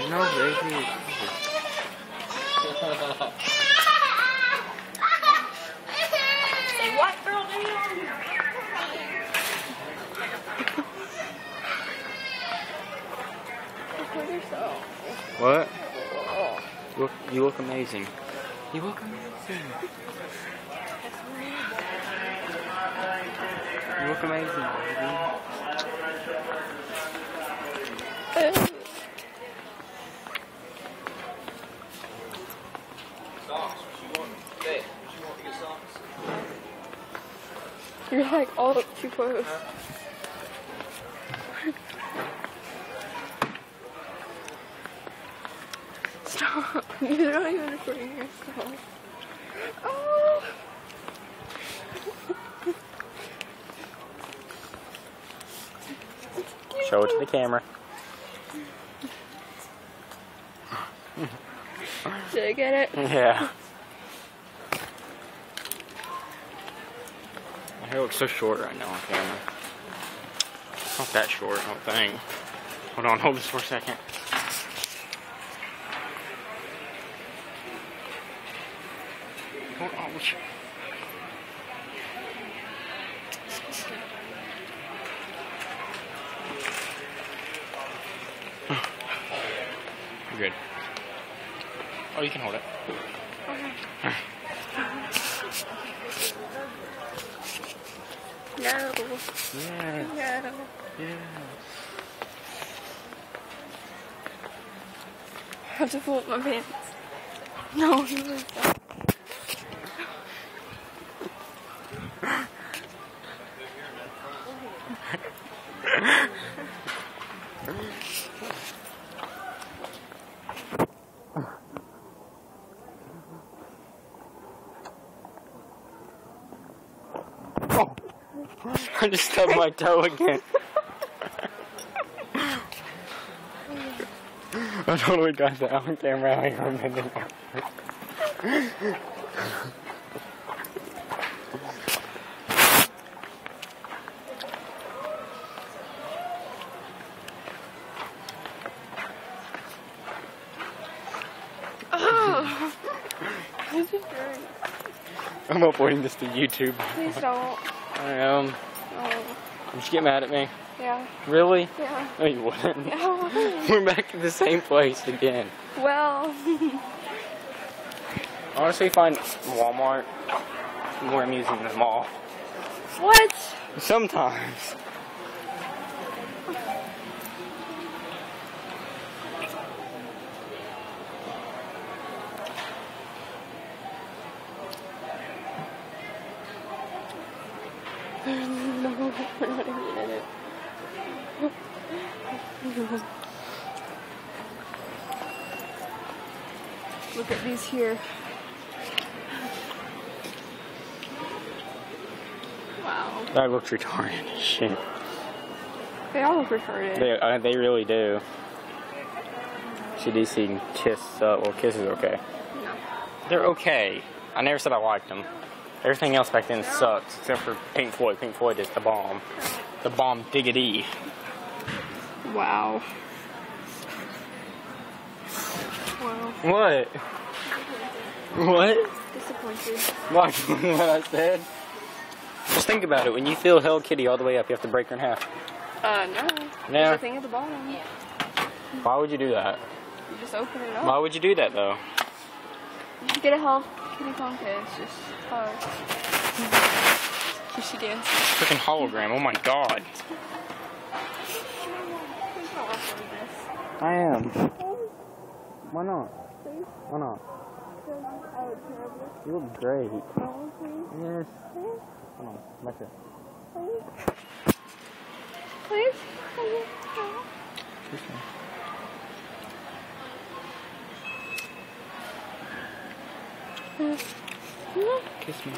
No, baby. Say what, girl? What? You look amazing. You look amazing. You look amazing, baby. You're like all too close. Stop. You're not even recording yourself. Oh. Show it to the camera. Did I get it? Yeah. My hair looks so short right now on camera. It's not that short, I don't think. Hold on, hold this for a second. Hold on. You're good. Oh, you can hold it. Okay. No. Yeah. No. Yeah. I have to pull up my pants. No, you really don't. Oh. I just stubbed my toe again. I totally got that on camera. I remember that. Oh. This is great. I'm uploading this to YouTube. Please don't. I am. Oh. Did you get mad at me? Yeah. Really? Yeah. No, you wouldn't. Yeah. We're back to the same place again. Well. Honestly, find Walmart more amusing than the mall. What? Sometimes. No, we're not even in it. Look at these here. Wow. That looks retarded as shit. They all look retarded. They really do. CDC and Kiss, well, Kiss is okay. No. They're okay. I never said I liked them. Everything else back then sucks, except for Pink Floyd. Pink Floyd is the bomb. The bomb diggity. Wow. Wow. What? What? Disappointed. What I said? Just think about it. When you feel Hello Kitty all the way up, you have to break her in half. No. Yeah. There's a thing at the bottom. Why would you do that? You just open it up. Why would you do that, though? You get a Hello Kitty contest. Just she dances. Freaking hologram. Oh my god. I am. Why not? Why not? You look great. Yes. Come on, back here. Please? Kiss me. Kiss me. Kiss me.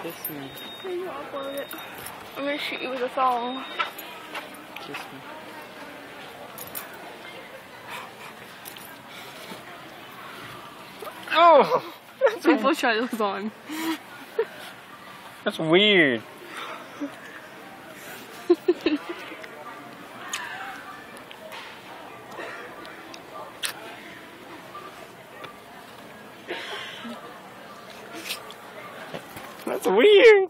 Kiss me. Please upload it. I'm gonna shoot you with a thong. Kiss me. Oh! That's what Bush was on. That's weird. That's weird.